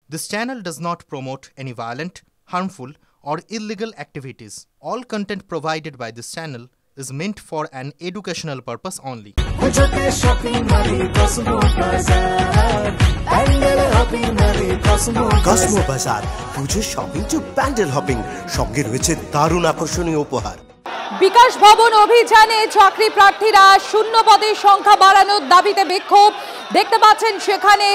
This channel does not promote any violent, harmful, or illegal activities. All content provided by this channel is meant for an educational purpose only. Cosmo বাজার পুজোর shopping two pandal hopping, সঙ্গে রয়েছে দারুণ আকর্ষণীয় উপহার। বিকাশ ভবন অভিযানে চাকরি প্রার্থীরা শূন্য পদের সংখ্যা বাড়ানোর দাবিতে বিক্ষোভ দেখতে পাচ্ছেন। সেখানে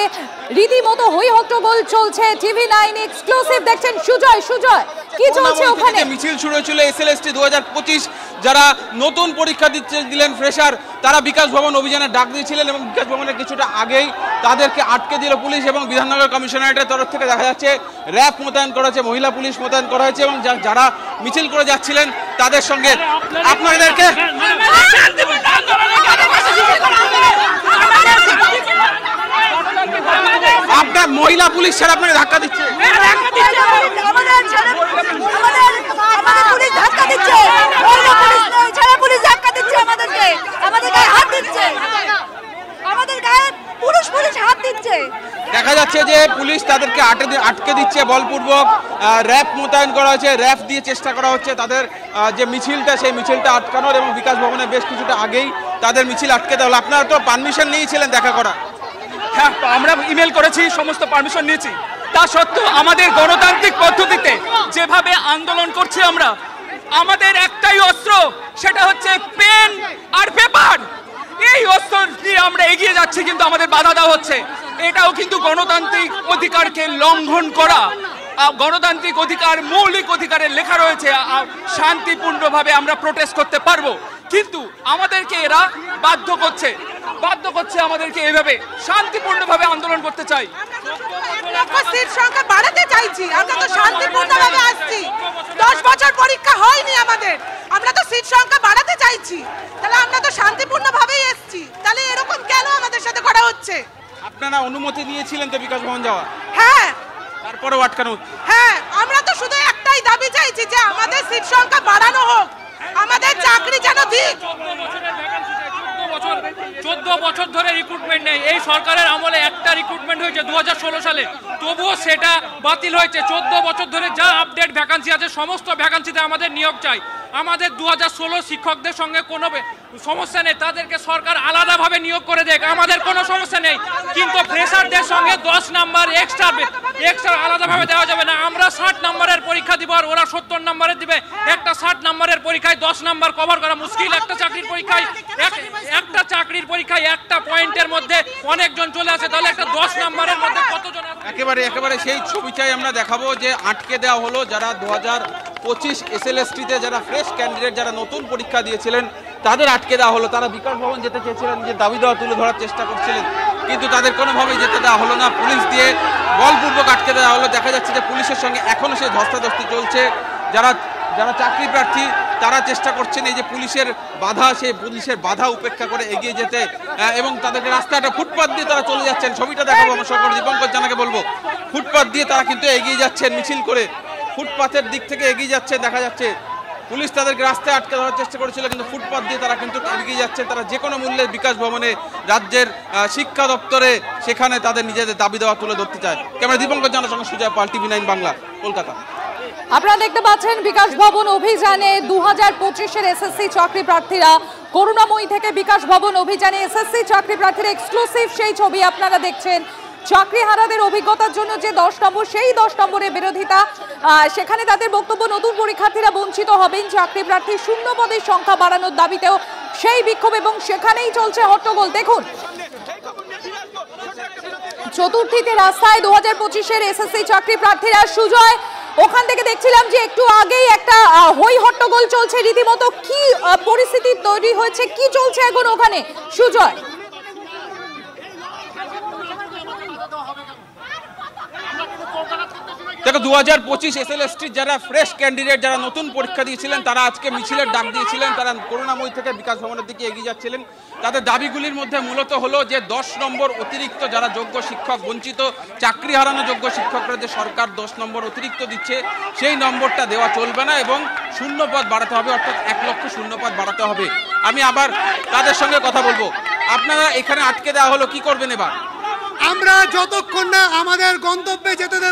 রীতিমতো হই হট্টগোল চলছে। টিভি9 এক্সক্লুসিভ দেখছেন। সুজয় কি চলছে ওখানে? মিছিল শুরু হয়েছিল এসএলএসটি 2025 যারা নতুন পরীক্ষা দিলেন ফ্রেশার, তারা বিকাশ ভবন অভিযানে ডাক দিয়েছিলেন এবং বিকাশ ভবনের কিছুটা আগেই তাদেরকে আটকে দিল পুলিশ এবং বিধাননগর কমিশনারেটের তরফ থেকে দেখা যাচ্ছে র্যাব মোতায়েন করা হয়েছে, মহিলা পুলিশ মোতায়েন করা হয়েছে এবং যারা মিছিল করে যাচ্ছিলেন তাদের সঙ্গে আপনাদেরকে আপনার মহিলা পুলিশ ছাড়া আপনাকে ধাক্কা দিচ্ছে। দেখা যাচ্ছে যে পুলিশ তাদেরকে আটকে দিচ্ছে বলপূর্বক, র্যাব মোতায়েন করা হয়েছে, র্যাব দিয়ে চেষ্টা করা হচ্ছে তাদের যে মিছিলটা সেই মিছিলটা আটকানোর এবং বিকাশ ভবনে বেশ কিছুটা আগেই তাদের মিছিল আটকে দেওয়া হলো। আপনারা তো পারমিশন নিয়েছিলেন দেখা করা? হ্যাঁ, আমরা ইমেল করেছি, সমস্ত পারমিশন নিয়েছি। তা সত্ত্বেও আমাদের গণতান্ত্রিক পদ্ধতিতে যেভাবে আন্দোলন করছি আমরা, আমাদের একটাই অস্ত্র, সেটা হচ্ছে পেন আর পেপার। এই অস্ত্র নিয়ে আমরা এগিয়ে যাচ্ছি, কিন্তু আমাদের বাধা দেওয়া হচ্ছে। এটাও কিন্তু গণতান্ত্রিক অধিকারকে লঙ্ঘন করা। গণতান্ত্রিক অধিকার, মৌলিক অধিকারের লেখা রয়েছে শান্তিপূর্ণভাবে আমরা প্রোটেস্ট করতে পারবো, কিন্তু আমাদেরকে এরা বাধ্য করছে আমাদেরকে এভাবে শান্তিপূর্ণভাবে আন্দোলন করতে চাই। সিট সংখ্যা বাড়াতে চাইছি, আমরা তো শান্তিপূর্ণভাবে আসছি। 10 বছর পরীক্ষা হয়নি আমাদের, আমরা তো সিট সংখ্যা বাড়াতে চাইছি, তাহলে আমরা তো শান্তিপূর্ণভাবেই এসেছি, তাহলে এরকম কেন আমাদের সাথে করা হচ্ছে? আপনারা অনুমতি নিয়েছিলেন তো বিকাশ ভবন যাওয়া? হ্যাঁ, তারপরেও আটকানো? হ্যাঁ, আমরা তো শুধু একটাই দাবি চাইছি যে আমাদের সিট সংখ্যা বাড়ানো হোক, আমাদের চাকরি যেন দিক। 14 বছর ধরে রিক্রুটমেন্ট নেই। এই সরকারের আমলে একটা রিক্রুটমেন্ট হয়েছে 2016 সালে, তবুও সেটা বাতিল হয়েছে। 14 বছর ধরে যা আপডেট ভ্যাকান্সি আছে সমস্ত ভ্যাকান্সিতে আমাদের নিয়োগ চাই। আমাদের 2016 শিক্ষকদের সঙ্গে কোনো সমস্যা নেই, তাদেরকে সরকার আলাদাভাবে নিয়োগ করে দেখ, আমাদের কোনো সমস্যা নেই। কিন্তু ফ্রেশারদের সঙ্গে 10 নাম্বার এক্সট্রা আলাদাভাবে দেওয়া যাবে না। আমরা 60 নাম্বারের পরীক্ষা দিব আর ওরা 70 নাম্বারের দিবে। একটা 60 নাম্বারের পরীক্ষায় 10 নাম্বার কভার করা মুশকিল। একটা চাকরির পরীক্ষায় একটা পয়েন্টের মধ্যে অনেকজন চলে আসে, তাহলে একটা 10 নাম্বারের মধ্যে কতজন? একেবারে সেই ছবিটাই আমরা দেখাবো যে আটকে দেওয়া হলো যারা 2025 এসএলএসটিতে যারা ফ্রেশ ক্যান্ডিডেট, যারা নতুন পরীক্ষা দিয়েছিলেন তাদের আটকে দেওয়া হলো। তারা বিকাশ ভবন যেতে চেয়েছিলেন, যে দাবি দেওয়া তুলে ধরার চেষ্টা করছিলেন, কিন্তু তাদের কোনোভাবেই যেতে দেওয়া হলো না, পুলিশ দিয়ে বলপূর্বক আটকে দেওয়া হলো। দেখা যাচ্ছে যে পুলিশের সঙ্গে এখনও সেই ধস্তাধস্তি চলছে। যারা চাকরি প্রার্থী তারা চেষ্টা করছেন এই যে পুলিশের বাধা উপেক্ষা করে এগিয়ে যেতে এবং তাদেরকে রাস্তাটা ফুটপাত দিয়ে তারা চলে যাচ্ছেন। ছবিটা দেখাবো আমার সহকর্মী দীপঙ্কর জানাকে বলবো। ফুটপাত দিয়ে তারা কিন্তু এগিয়ে যাচ্ছেন, মিছিল করে ফুটপাথের দিক থেকে এগিয়ে যাচ্ছে। দেখা যাচ্ছে পুলিশ তাদেরকে রাস্তায় আটকে ধরার চেষ্টা করেছিল, কিন্তু ফুটপাথ দিয়ে তারা কিন্তু এগিয়ে যাচ্ছে। তারা যে কোনো মূল্যে বিকাশ ভবনে, রাজ্যের শিক্ষা দপ্তরে, সেখানে তাদের নিজেদের দাবি দেওয়া তুলে ধরতে চায়। ক্যামেরা দীপঙ্কর জানার সঙ্গে সুজয় পাল, টিভি9 বাংলা, কলকাতা। আপনারা দেখতে পাচ্ছেন বিকাশ ভবন অভিযানে 2025-এর এসএসসি চাকরি প্রার্থীরা করুণাময়ী থেকে বিকাশ ভবন অভিযানে এসএসসি চাকরি প্রার্থীরা এক্সক্লুসিভ সেই ছবি আপনারা দেখছেন। চাকরিহারাদের অভিজ্ঞতার জন্য যে 10 নম্বর, সেই 10 নম্বরের বিরোধিতা, সেখানে তাদের বক্তব্য নতুন পরীক্ষার্থীরা বঞ্চিত হবেন। চাকরি প্রার্থী শূন্য পদের সংখ্যা বাড়ানোর দাবিতেও সেই বিক্ষোভ এবং সেখানেই চলছে হট্টগোল। দেখুন, চতুর্থীতে রাস্তায় 2025-এর এসএসসি চাকরি প্রার্থীরা। সুজয়, ওখান থেকে দেখছিলাম যে একটু আগেই একটা হই হট্টগোল চলছে, রীতিমতো কি পরিস্থিতি তৈরি হয়েছে, কি চলছে এখন ওখানে সুজয়? দেখো, 2025 এসএলএসটি যারা ফ্রেশ ক্যান্ডিডেট, যারা নতুন পরীক্ষা দিয়েছিলেন, তারা আজকে মিছিলের ডাক দিয়েছিলেন। তারা করুণাময়ী থেকে বিকাশ ভবনের দিকে এগিয়ে যাচ্ছিলেন। তাদের দাবিগুলির মধ্যে মূলত হলো যে 10 নম্বর অতিরিক্ত যারা যোগ্য শিক্ষক, বঞ্চিত চাকরি হারানো যোগ্য শিক্ষকরা যে সরকার 10 নম্বর অতিরিক্ত দিচ্ছে, সেই নম্বরটা দেওয়া চলবে না এবং শূন্য পদ বাড়াতে হবে, অর্থাৎ 1 লক্ষ শূন্য পদ বাড়াতে হবে। আমি আবার তাদের সঙ্গে কথা বলবো। আপনারা এখানে আটকে দেওয়া হলো, কি করবেন এবার? আমরা যতক্ষণ না আমাদের গন্তব্যে যেতে দেব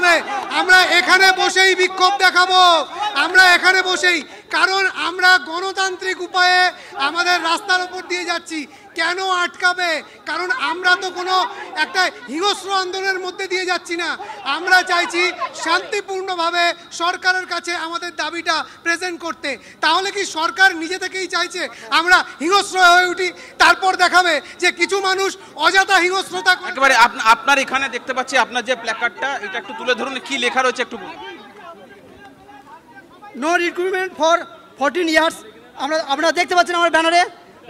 এখানে বসেই বিক্ষোভ দেখাবো, আমরা এখানে বসেই, কারণ আমরা গণতান্ত্রিক উপায়ে আমাদের রাস্তার উপর দিয়ে যাচ্ছি। কেন আটকাবে? কারণ আমরা তো কোনো একটা হিংস্র আন্দোলনের মধ্যে দিয়ে যাচ্ছি না। আমরা চাইছি শান্তিপূর্ণভাবে সরকারের কাছে আমাদের দাবিটা প্রেজেন্ট করতে। তাহলে কি সরকার নিজে থেকেই চাইছে আমরা হিংস্র হয়ে উঠি, তারপর দেখাবে যে কিছু মানুষ অযথা হিংস্রতা? একেবারে আপনার এখানে দেখতে পাচ্ছি আপনার যে প্ল্যাকার্ডটা, এটা একটু তুলে ধরুন, কি লেখা রয়েছে একটু বলুন। No recruitment for 14 years. আপনারা দেখতে পাচ্ছেন আমার ব্যানারে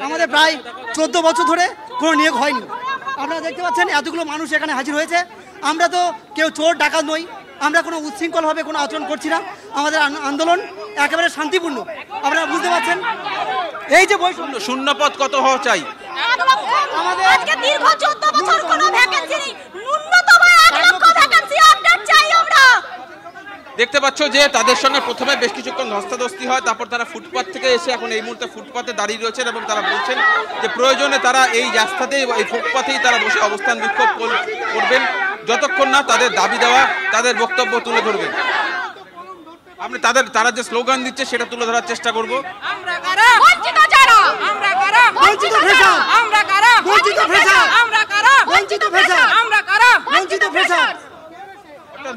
আমাদের প্রায় 14 বছর ধরে কোনো নিয়োগ হয়নি। আপনারা দেখতে পাচ্ছেন এতগুলো মানুষ এখানে হাজির হয়েছে। আমরা তো কেউ চোর ডাকাত নই, আমরা কোনো উচ্ছৃঙ্খলভাবে কোনো আচরণ করছি না। আমাদের আন্দোলন একেবারে শান্তিপূর্ণ। আপনারা বুঝতে পারছেন এই যে বৈষম্য, শূন্য পদ কত হওয়া চাই? আমাদের আজকে দীর্ঘ 14 বছর কোনো ভ্যাকেন্সি নেই, ন্যূনতম 1 লক্ষ ভ্যাকেন্সি আপডেট চাই আমরা। দেখতে পাচ্ছ যে তাদের সঙ্গে প্রথমে বেশ কিছুক্ষণ ধস্তাধস্তি হয়, তারপর তারা ফুটপাথ থেকে এসে এখন এই মুহূর্তে ফুটপাথে দাঁড়িয়ে রয়েছেন এবং তারা বলছেন যে প্রয়োজনে তারা এই রাস্তাতেই, এই ফুটপাথেই তারা বসে অবস্থান বিক্ষোভ করবেন যতক্ষণ না তাদের দাবি দেওয়া, তাদের বক্তব্য তুলে ধরবেন। আমরা তারা যে স্লোগান দিচ্ছে সেটা তুলে ধরার চেষ্টা করব। আমরা কারা? বঞ্চিত যারা। আমরা কারা? বঞ্চিত ফ্রেশার। আমরা কারা? বঞ্চিত ফ্রেশার। আমরা কারা? বঞ্চিত ফ্রেশার। আমরা কারা? বঞ্চিত ফ্রেশার।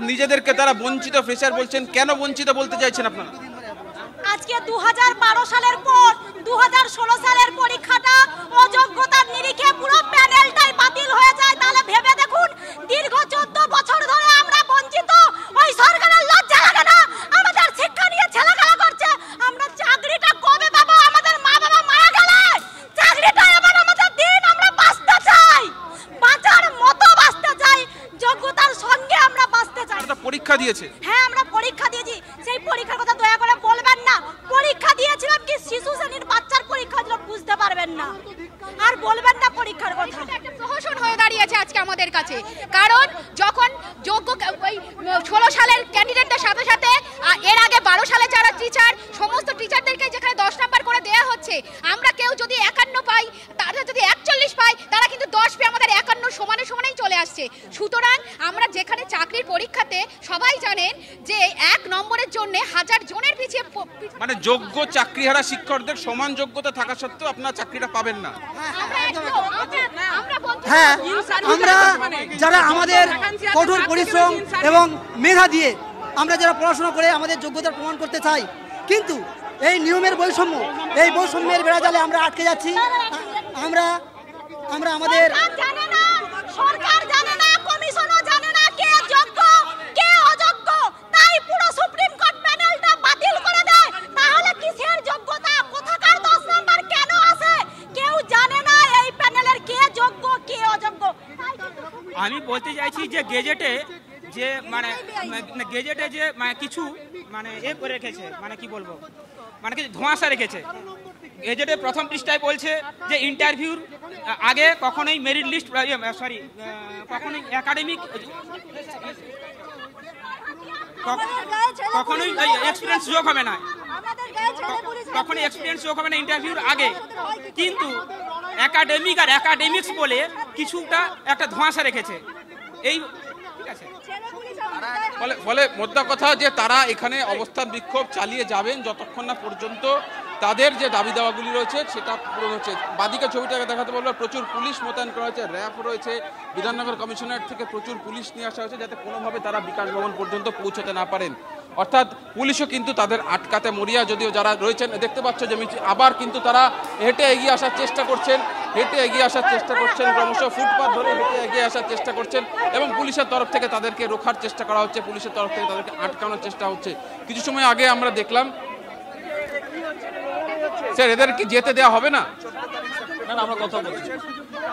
নিজেদেরকে তারা বঞ্চিত ফ্রেশার বলছেন। কেন বঞ্চিত বলতে চাইছেন আপনারা? আজকে 2012 সালের পর 2016 সালের পরীক্ষাটা অযোগ্যতার নিরিখে পুরো প্যানেলটাই বাতিল হয়ে যায়। তাহলে ভেবে দেখুন, দীর্ঘ 14 বছর ধরে আমরা বঞ্চিত। ওই সরকারের লজ্জা লাগে না? আমাদের শিক্ষা নিয়ে ছেলেখেলা করছে। আমরা চাকরিটা কবে পাবো? আমাদের মা বাবা মারা গেলে চাকরিটা এবার আমাদের দিন। আমরা বাঁচতে চাই, বাঁচার মতো বাঁচতে চাই, যোগ্যতার সঙ্গে আমরা বাঁচতে চাই। পরীক্ষা দিয়েছে? হ্যাঁ, আমরা পরীক্ষা দিয়েছি। সেই পরীক্ষার কথা দয়া করে বলবেন না। পরীক্ষা দিয়েছিলাম কি শিশু শ্রেণীর বাচ্চার পরীক্ষা দিলাম, বুঝতে পারবেন না আর বলবেন না পরীক্ষার কথা। একটা প্রহসন হয়ে দাঁড়িয়েছে আজকে আমাদের কাছে। কারণ যখন যোগ্য ওই 16 সালের ক্যান্ডিডেটদের সাথে সাথে এর আগে 12 সালে যারা টিচার, সমস্ত টিচারদেরকে যেখানে 10 নাম্বার করে দেয়া হচ্ছে, আমরা কেউ যদি 51 পাই, তারা যদি 41 পাই, তারা কিন্তু 10 পেয়ে আমাদের 51 সমানে সমানেই চলে আসছে। সুতরাং আমরা যেখানে চাকরির পরীক্ষাতে সবাই জানেন যে 1 নম্বরের জন্য 1000 জনের পিছিয়ে, মানে যোগ্য চাকরিহারা শিক্ষকদের সমান যোগ্যতা থাকা সত্ত্বেও আপনারা চাকরিটা পাবেন না। হ্যাঁ, আমরা যারা আমাদের কঠোর পরিশ্রম এবং মেধা দিয়ে আমরা যারা পড়াশোনা করে আমাদের যোগ্যতা প্রমাণ করতে চাই, কিন্তু এই নিয়মের বৈষম্য, এই বৈষম্যের বেড়াজালে আমরা আটকে যাচ্ছি। আমরা আমাদের সরকার জানে না, কমিশনও জানে না কে যোগ্য কে অযোগ্য, তাই পুরো সুপ্রিম কোর্ট প্যানেলটা বাতিল করে দেয়। তাহলে কিসের যোগ্যতা, কোথাকার 10 নাম্বার কেন আসে? কেউ জানে না এই প্যানেলের কে যোগ্য কে অযোগ্য। আমি বলতে চাইছি যে গেজেটে যে গেজেটে যে কিছু করে রেখেছে, কি বলবো, কিছু ধোঁয়াশা রেখেছে। গেজেটে প্রথম পৃষ্ঠায় বলছে যে ইন্টারভিউর আগে কখনোই মেরিট লিস্ট, কখনোই একাডেমিক, কখনোই এক্সপিরিয়েন্স যোগ হবে না, কখনোই এক্সপিরিয়েন্স যোগ হবে না ইন্টারভিউর আগে। কিন্তু একাডেমিক আর একাডেমিক্স বলে কিছুটা একটা ধোঁয়াশা রেখেছে। এই ঠিক আছে, ফলে মোদ্দা কথা যে তারা এখানে অবস্থান বিক্ষোভ চালিয়ে যাবেন যতক্ষণ না পর্যন্ত তাদের যে দাবি দাওয়াগুলি রয়েছে সেটা পূরণ হচ্ছে। বাদিকে ছবিটাকে দেখাতে বলবো, প্রচুর পুলিশ মোতায়েন করা হয়েছে, র্যাব রয়েছে, বিধাননগর কমিশনারেট থেকে প্রচুর পুলিশ নিয়ে আসা হয়েছে যাতে কোনোভাবে তারা বিকাশ ভবন পর্যন্ত পৌঁছতে না পারেন। অর্থাৎ পুলিশও কিন্তু তাদের আটকাতে মরিয়া, যদিও যারা রয়েছেন দেখতে পাচ্ছ যে আবার কিন্তু তারা হেঁটে এগিয়ে আসার চেষ্টা করছেন, ক্রমশ ফুটপাথ ধরে হেঁটে এগিয়ে আসার চেষ্টা করছেন এবং পুলিশের তরফ থেকে তাদেরকে রোখার চেষ্টা করা হচ্ছে, পুলিশের তরফ থেকে তাদেরকে আটকানোর চেষ্টা হচ্ছে। কিছু সময় আগে আমরা দেখলাম, স্যার এদের কি যেতে দেওয়া হবে না? আমরা কথা বলছি,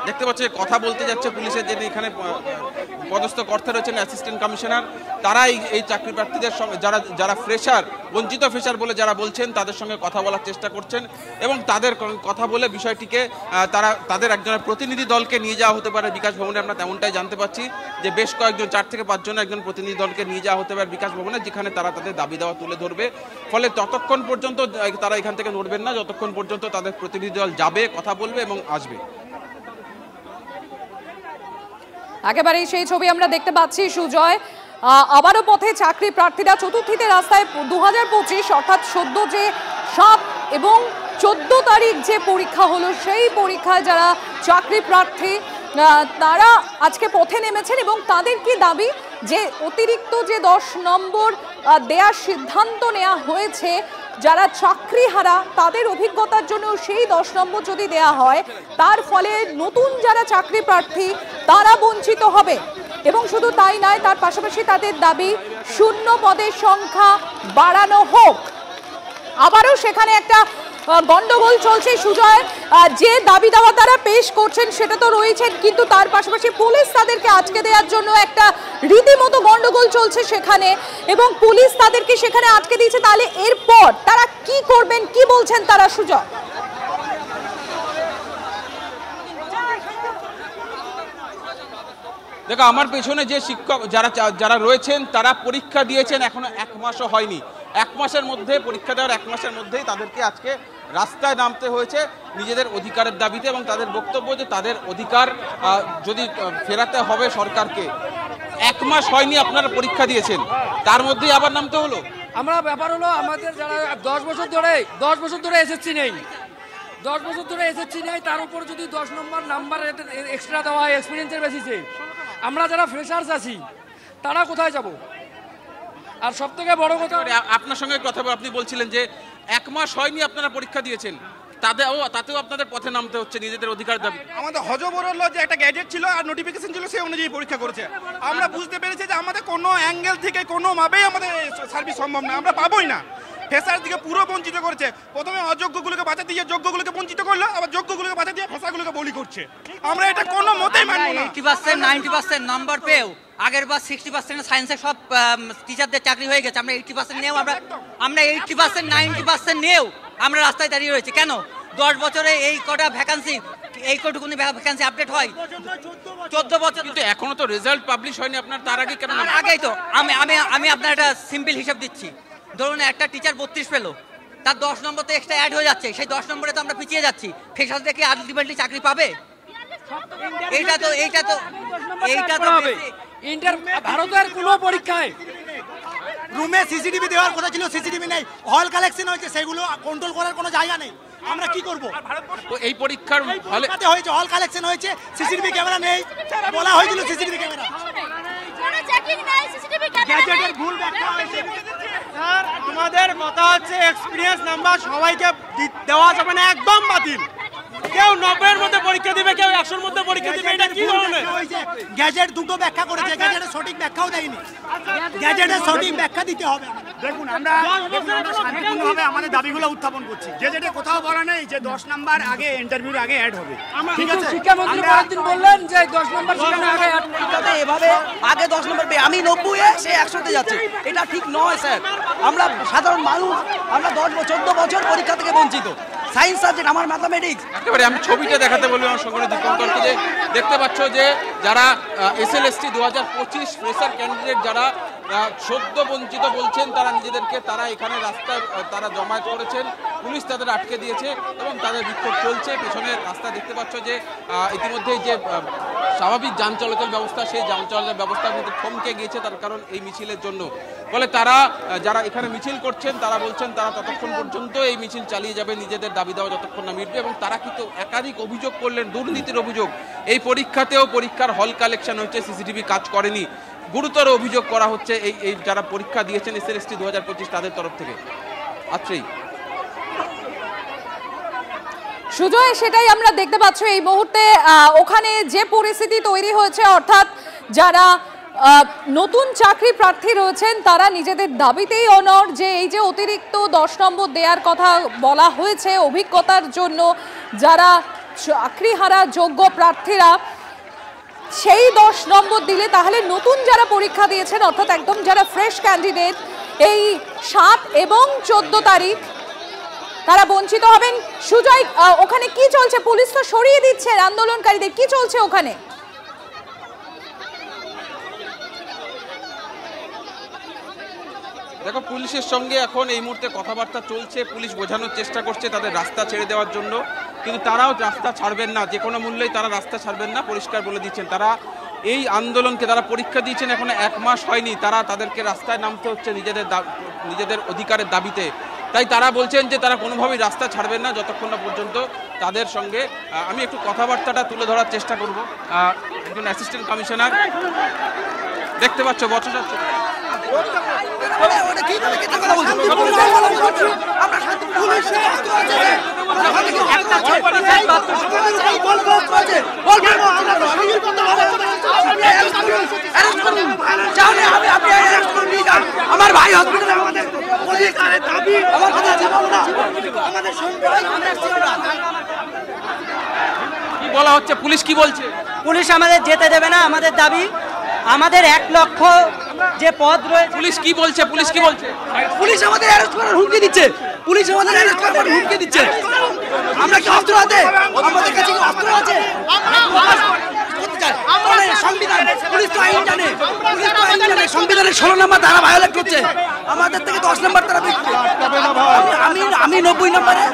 দেখতে পাচ্ছি কথা বলতে যাচ্ছে পুলিশের যিনি এখানে পদস্থ কর্তা রয়েছেন অ্যাসিস্ট্যান্ট কমিশনার, তারা এই চাকরি প্রার্থীদের সঙ্গে যারা ফ্রেশার, বঞ্চিত ফ্রেশার বলে যারা বলছেন তাদের সঙ্গে কথা বলার চেষ্টা করছেন এবং তাদের কথা বলে বিষয়টিকে তাদের একজনের প্রতিনিধি দলকে নিয়ে যাওয়া হতে পারে বিকাশ ভবনে। আমরা তেমনটাই জানতে পাচ্ছি যে বেশ কয়েকজন 4 থেকে 5 জন একজন প্রতিনিধি দলকে নিয়ে যাওয়া হতে পারে বিকাশ ভবনে, যেখানে তারা তাদের দাবি দেওয়া তুলে ধরবে। ফলে ততক্ষণ পর্যন্ত তারা এখান থেকে নড়বেন না যতক্ষণ পর্যন্ত তাদের প্রতিনিধি দল যাবে, কথা বলবে এবং আসবে। একেবারেই সেই ছবি আমরা দেখতে পাচ্ছি সুজয়। আবারও পথে চাকরি প্রার্থীরা। চতুর্থীতে রাস্তায় 2025 অর্থাৎ সদ্য যে 7 এবং 14 তারিখ যে পরীক্ষা হলো সেই পরীক্ষায় যারা চাকরি প্রার্থী তারা আজকে পথে নেমেছেন এবং তাদের কি দাবি যে অতিরিক্ত যে 10 নম্বর দেওয়ার সিদ্ধান্ত নেওয়া হয়েছে যারা চাকরিহারা তাদের অভিজ্ঞতার জন্য সেই 10 নম্বর যদি দেয়া হয় তার ফলে নতুন যারা চাকরি প্রার্থী তারা বঞ্চিত হবে। এবং শুধু তাই নয়, তার পাশাপাশি তাদের দাবি শূন্য পদের সংখ্যা বাড়ানো হোক। আবারও সেখানে একটা গন্ডগোল চলছে সুজয়, যে দাবি দাওয়া তারা পেশ করছেন সেটা তো রয়েছেন, কিন্তু তার পাশাপাশি পুলিশ তাদেরকে আটকে দেওয়ার জন্য একটা রীতিমতো গন্ডগোল চলছে সেখানে এবং পুলিশ তাদেরকে সেখানে আটকে দিয়েছে। তাহলে এরপর তারা কি করবেন, কি বলছেন তারা সুজয়? দেখো, আমার পেছনে যে শিক্ষক যারা রয়েছেন তারা পরীক্ষা দিয়েছেন, এখনো 1 মাসও হয়নি। 1 মাসের মধ্যে পরীক্ষা দেওয়ার 1 মাসের মধ্যেই তাদেরকে আজকে রাস্তায় নামতে হয়েছে নিজেদের অধিকারের দাবিতে এবং তাদের বক্তব্য যে তাদের অধিকার যদি ফেরাতে হবে সরকারকে। 1 মাস হয়নি আপনারা পরীক্ষা দিয়েছেন, তার মধ্যেই আবার নামতে হলো। আমরা ব্যাপার হলো আমাদের যারা 10 বছর ধরে এসএসসি নেই, 10 বছর ধরে এসএসসি নেই, তার উপর যদি 10 নাম্বার এক্সট্রা দেওয়া হয় এক্সপিরিয়েন্সের বেসিসে, আমরা যারা ফ্রেশার্স আছি তারা কোথায় যাব? আর সব থেকে বড় কথা, আপনার সঙ্গে কথা আপনি বলছিলেন যে 1 মাস হয়নি আপনারা পরীক্ষা দিয়েছেন, তাতেও আপনাদের পথে নামতে হচ্ছে নিজেদের অধিকার দাবি। আমাদের হজবর হলো যে একটা গ্যাজেট ছিল আর নোটিফিকেশন ছিল, সেই অনুযায়ী পরীক্ষা করেছে। আমরা বুঝতে পেরেছি যে আমাদের কোনো অ্যাঙ্গেল থেকে কোনোভাবেই আমাদের সার্ভিস সম্ভব না, আমরা পাবোই না। ফেসার দিকে পুরো বঞ্চিত করেছে। প্রথমে অযোগ্যগুলোকে বাঁচা দিয়ে যোগ্যগুলোকে বঞ্চিত করলো, আবার যোগ্যগুলোকে বাঁচা দিয়ে ফেসাগুলোকে বলি করছে। আমরা এটা কোনো মতেই মানব না। 80% 90% নাম্বার পেও আগের বার 60% সায়েন্সে সব টিচারদের চাকরি হয়ে গেছে, আমরা 80% নিয়েও আমরা 80% 90% নিয়েও আমরা রাস্তায় দাঁড়িয়ে রয়েছি। কেন 10 বছরে এই কটা ভ্যাকান্সি, এই কতটুকুনি ভ্যাকান্সি আপডেট হয়? 14 বছর কিন্তু এখনো তো রেজাল্ট পাবলিশ হয়নি আপনার, তার আগে কেন? আগেই তো আমি আপনার একটা সিম্পল হিসাব দিচ্ছি। ধরুন একটা টিচার 32 পেলো, তার 10 নম্বর তো এক্সট্রা অ্যাড হয়ে যাচ্ছে, সেই 10 নম্বরে তো আমরা পিছিয়ে যাচ্ছি। ফ্রেশার্স দেখে আলটিমেটলি চাকরি পাবে? এইটা তো ভারতের কোনো পরীক্ষায় রুমে সিসিটিভি দেওয়ার কথা ছিল, সিসিটিভি নেই। হল কালেকশন হয়েছে, সেগুলো কন্ট্রোল করার কোনো জায়গা নেই। আমরা কি করব? এই পরীক্ষার হলে হয়েছে, হল কালেকশন হয়েছে, সিসিটিভি ক্যামেরা নেই, বলা হয়েছিল সিসিটিভি ক্যামেরা, গ্যাজেটের ভুল ব্যাখ্যা হয়েছে। স্যার, আমাদের কথা হচ্ছে এক্সপিরিয়েন্স নাম্বার সবাইকে দেওয়া যাবে না, একদম বাতিল। কেউ 90-এর মধ্যে পরীক্ষা দিবে, কেউ 100-এর মধ্যে পরীক্ষা দিবে, এটা কি ধরনের? গ্যাজেট দুটো ব্যাখ্যা করেছে, গ্যাজেটের সঠিক ব্যাখ্যাও দেয়নি। গ্যাজেটের সঠিক ব্যাখ্যা দিতে হবে। দেখুন, আমরা শান্তিপূর্ণভাবে আমাদের দাবিগুলো উত্থাপন করছি। গ্যাজেটে কোথাও বলা নেই যে 10 নাম্বার আগে ইন্টারভিউর আগে অ্যাড হবে। ঠিক আছে, শিক্ষামন্ত্রী একদিন বললেন যে 10 নাম্বার সেখানে আগে অ্যাড করতে, এভাবে আগে 10 নম্বর পেয়ে আমি 90-এ সে 100-তে যাচ্ছে, এটা ঠিক নয় স্যার। আমরা সাধারণ মানুষ, আমরা 14 বছর পরীক্ষা থেকে বঞ্চিত। সায়েন্স সাবজেক্ট, আমার ম্যাথামেটিক্স। একেবারে আমি ছবিটা দেখাতে বলবো আমার সঙ্গে দীপঙ্করকে, যে দেখতে পাচ্ছ যে যারা এসএলএসটি 2025 ফ্রেশার ক্যান্ডিডেট যারা সদ্য বঞ্চিত বলছেন, তারা নিজেদেরকে তারা এখানে রাস্তায় তারা জমায়েত করেছেন, পুলিশ তাদের আটকে দিয়েছে এবং তাদের বিক্ষোভ চলছে। পেছনের রাস্তা দেখতে পাচ্ছ যে ইতিমধ্যেই যে স্বাভাবিক যান চলাচল ব্যবস্থা, সেই যান চলাচল ব্যবস্থার মধ্যে থমকে গিয়েছে, তার কারণ এই মিছিলের জন্য। ফলে তারা যারা এখানে মিছিল করছেন তারা বলছেন তারা ততক্ষণ পর্যন্ত এই মিছিল চালিয়ে যাবে, নিজেদের দাবি দেওয়া যতক্ষণ না মিটবে। এবং তারা কিন্তু একাধিক অভিযোগ করলেন, দুর্নীতির অভিযোগ। এই পরীক্ষাতেও পরীক্ষার হল কালেকশন হচ্ছে, সিসিটিভি কাজ করেনি, গুরুতর অভিযোগ করা হচ্ছে এই যারা পরীক্ষা দিয়েছেন এসএলএসটি 2025 তাদের তরফ থেকে। আচ্ছাই সুজয়, সেটাই আমরা দেখতে পাচ্ছি এই মুহূর্তে ওখানে যে পরিস্থিতি তৈরি হয়েছে, অর্থাৎ যারা নতুন চাকরি প্রার্থী রয়েছেন তারা নিজেদের দাবিতেই অনড়, যে এই যে অতিরিক্ত 10 নম্বর দেওয়ার কথা বলা হয়েছে অভিজ্ঞতার জন্য, যারা চাকরিহারা যোগ্য প্রার্থীরা সেই 10 নম্বর দিলে তাহলে নতুন যারা পরীক্ষা দিয়েছেন অর্থাৎ একদম যারা ফ্রেশ ক্যান্ডিডেট এই 7 এবং 14 তারিখ তারা বঞ্চিত হবেন। সুজয়, ওখানে কি চলছে? পুলিশ তো সরিয়ে দিচ্ছে আন্দোলনকারীদের, কি চলছে ওখানে? দেখো, পুলিশের সঙ্গে এখন এই মুহূর্তে কথাবার্তা চলছে, পুলিশ বোঝানোর চেষ্টা করছে তাদের রাস্তা ছেড়ে দেওয়ার জন্য, কিন্তু তারাও রাস্তা ছাড়বেন না, যে কোনো মূল্যেই তারা রাস্তা ছাড়বেন না, পরিষ্কার বলে দিচ্ছেন। তারা এই আন্দোলনকে তারা পরীক্ষা দিয়েছেন এখনো 1 মাস হয়নি, তাদেরকে রাস্তায় নামতে হচ্ছে নিজেদের অধিকারের দাবিতে। তাই তারা বলছেন যে তারা কোনোভাবেই রাস্তা ছাড়বেন না যতক্ষণ না পর্যন্ত তাদের সঙ্গে আমি একটু কথাবার্তাটা তুলে ধরার চেষ্টা করব। একজন অ্যাসিস্ট্যান্ট কমিশনার দেখতে পাচ্ছ বচসা আমার ভাই হসপিটালে কি বলা হচ্ছে, পুলিশ কি বলছে? পুলিশ আমাদের যেতে দেবে না, আমাদের দাবি আমাদের 1 লক্ষ যে পদ রয়েছে। পুলিশ কি বলছে? পুলিশ কি বলছে? পুলিশ আমাদের অ্যারেস্ট করার হুমকি দিচ্ছে, পুলিশ আমাদের অ্যারেস্ট করার হুমকি দিচ্ছে। আমরা কি অস্ত্র আছে? আমাদের কাছে কি অস্ত্র আছে? সংবিধান, পুলিশ তো আইন জানে, সংবিধানের 16 নম্বর ধারা ভায়োলেট করছে, আমাদের থেকে 10 নম্বর ধারা দিচ্ছে। আমি 90 নম্বরে,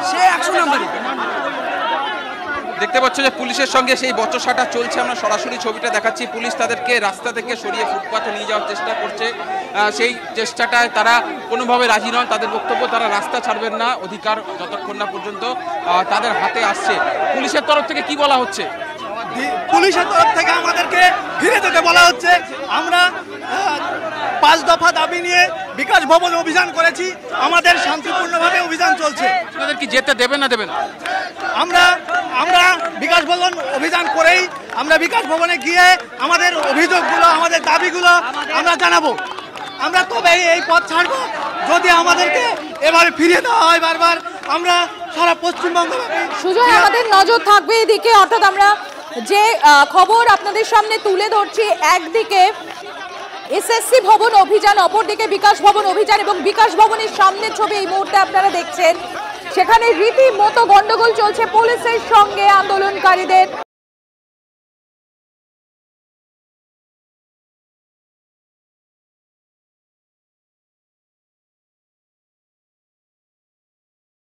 সে 100 নম্বরে। দেখতে পাচ্ছ যে পুলিশের সঙ্গে সেই বচসাটা চলছে, আমরা সরাসরি ছবিটা দেখাচ্ছি। পুলিশ তাদেরকে রাস্তা থেকে সরিয়ে ফুটপাতে নিয়ে যাওয়ার চেষ্টা করছে, সেই চেষ্টাটায় তারা কোনোভাবে রাজি নন। তাদের বক্তব্য তারা রাস্তা ছাড়বেন না অধিকার যতক্ষণ না পর্যন্ত তাদের হাতে আসছে। পুলিশের তরফ থেকে কি বলা হচ্ছে? পুলিশের তরফ থেকে আমাদেরকে ফিরে যেতে বলা হচ্ছে। আমরা 5 দফা দাবি নিয়ে বিকাশ ভবন অভিযান করেছি, আমাদের শান্তিপূর্ণভাবে অভিযান চলছে। আপনাদের কি যেতে দেবে না দেবেন? আমরা বিকাশ ভবন অভিযান করেই আমরা বিকাশ ভবনে গিয়ে আমাদের অভিযোগগুলো, আমাদের দাবিগুলো আমরা জানাবো। আমরা তবে এই পথ ছাড়বো যদি আমাদেরকে এবারে ফিরিয়ে দেওয়া হয় বারবার। আমরা সারা পশ্চিমবঙ্গ সুজয় আমাদের নজর থাকবে এদিকে, অর্থাৎ আমরা যে খবর আপনাদের সামনে তুলে ধরছি, একদিকে এসএসসি ভবন অভিযান, অপরদিকে বিকাশ ভবন অভিযান, এবং বিকাশ ভবনের সামনের ছবি এই মুহূর্তে আপনারা দেখছেন। সেখানে রীতিমতো গন্ডগোল চলছে পুলিশের সঙ্গে আন্দোলনকারীদের।